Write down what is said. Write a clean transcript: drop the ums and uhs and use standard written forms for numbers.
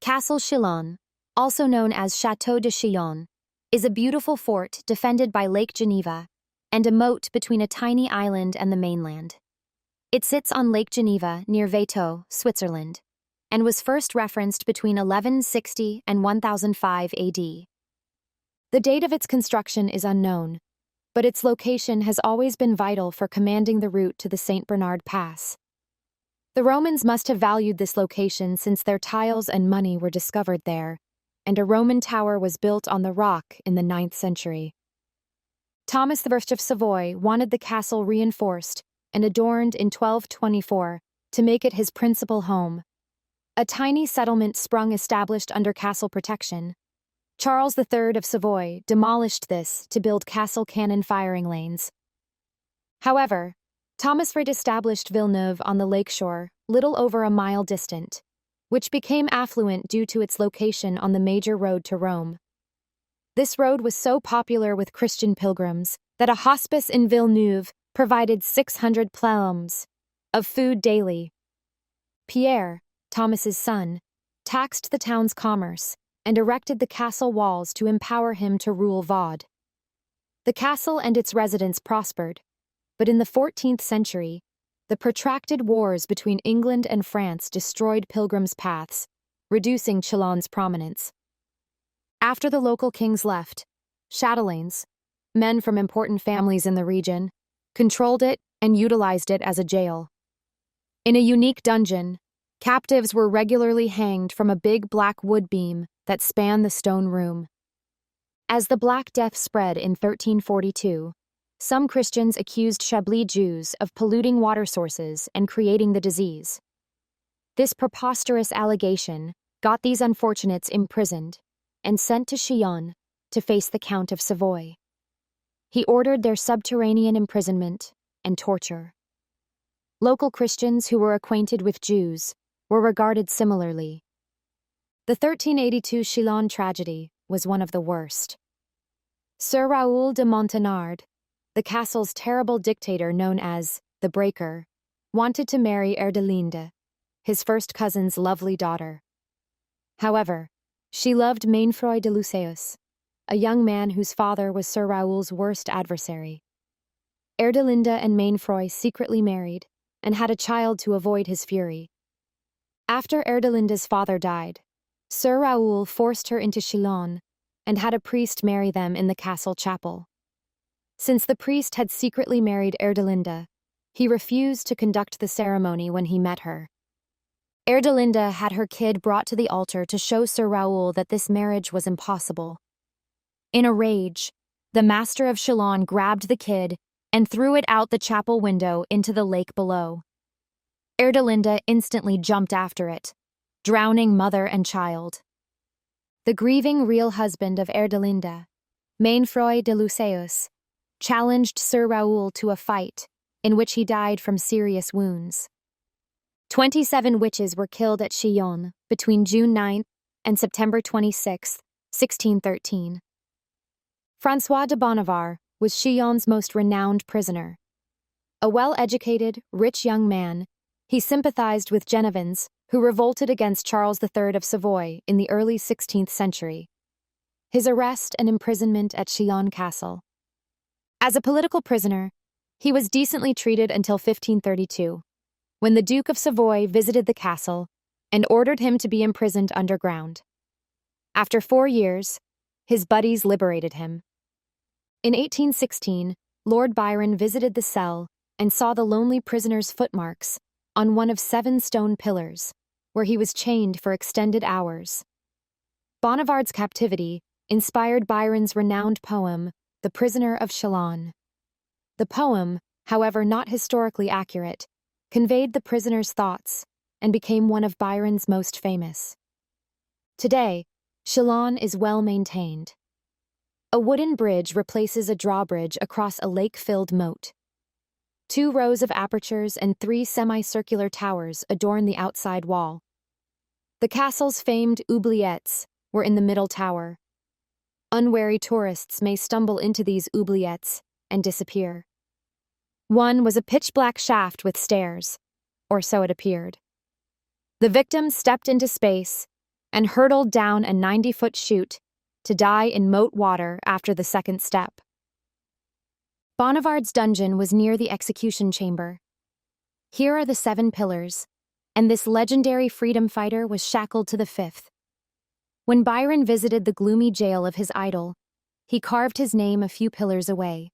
Castle Chillon, also known as Chateau de Chillon, is a beautiful fort defended by Lake Geneva and a moat between a tiny island and the mainland. It sits on Lake Geneva near Veytaux, Switzerland, and was first referenced between 1160 and 1005 AD. The date of its construction is unknown, but its location has always been vital for commanding the route to the St. Bernard Pass. The Romans must have valued this location since their tiles and money were discovered there, and a Roman tower was built on the rock in the 9th century. Thomas I of Savoy wanted the castle reinforced and adorned in 1224 to make it his principal home. A tiny settlement sprung established under castle protection. Charles III of Savoy demolished this to build castle cannon firing lanes. However, Thomas re-established Villeneuve on the lakeshore, little over a mile distant, which became affluent due to its location on the major road to Rome. This road was so popular with Christian pilgrims that a hospice in Villeneuve provided 600 plums of food daily. Pierre, Thomas's son, taxed the town's commerce and erected the castle walls to empower him to rule Vaud. The castle and its residents prospered, but in the 14th century, the protracted wars between England and France destroyed pilgrims' paths, reducing Chillon's prominence. After the local kings left, chatelains, men from important families in the region, controlled it and utilized it as a jail. In a unique dungeon, captives were regularly hanged from a big black wood beam that spanned the stone room. As the Black Death spread in 1342, some Christians accused Chablis Jews of polluting water sources and creating the disease. This preposterous allegation got these unfortunates imprisoned and sent to Chillon to face the Count of Savoy. He ordered their subterranean imprisonment and torture. Local Christians who were acquainted with Jews were regarded similarly. The 1382 Chillon tragedy was one of the worst. Sir Raoul de Montagnard, the castle's terrible dictator known as the Breaker, wanted to marry Erdelinde, his first cousin's lovely daughter. However, she loved Mainfroy de Luceus, a young man whose father was Sir Raoul's worst adversary. Erdelinde and Mainfroy secretly married and had a child to avoid his fury. After Erdelinde's father died, Sir Raoul forced her into Chillon and had a priest marry them in the castle chapel. Since the priest had secretly married Erdelinde, he refused to conduct the ceremony when he met her. Erdelinde had her kid brought to the altar to show Sir Raoul that this marriage was impossible. In a rage, the master of Chillon grabbed the kid and threw it out the chapel window into the lake below. Erdelinde instantly jumped after it, drowning mother and child. The grieving real husband of Erdelinde, Mainfroy de Luceus, challenged Sir Raoul to a fight in which he died from serious wounds. 27 witches were killed at Chillon between June 9 and September 26, 1613. François de Bonnavar was Chillon's most renowned prisoner. A well-educated, rich young man, he sympathized with Genevans who revolted against Charles III of Savoy in the early 16th century. His arrest and imprisonment at Chillon Castle. As a political prisoner, he was decently treated until 1532, when the Duke of Savoy visited the castle and ordered him to be imprisoned underground. After 4 years, his buddies liberated him. In 1816, Lord Byron visited the cell and saw the lonely prisoner's footmarks on one of 7 stone pillars, where he was chained for extended hours. Bonnavard's captivity inspired Byron's renowned poem, The Prisoner of Chillon. The poem, however not historically accurate, conveyed the prisoner's thoughts and became one of Byron's most famous. Today, Chillon is well maintained. A wooden bridge replaces a drawbridge across a lake-filled moat. 2 rows of apertures and 3 semicircular towers adorn the outside wall. The castle's famed oubliettes were in the middle tower. Unwary tourists may stumble into these oubliettes and disappear. One was a pitch-black shaft with stairs, or so it appeared. The victim stepped into space and hurtled down a 90-foot chute to die in moat water after the second step. Bonnivard's dungeon was near the execution chamber. Here are the 7 pillars, and this legendary freedom fighter was shackled to the 5th. When Byron visited the gloomy jail of his idol, he carved his name a few pillars away.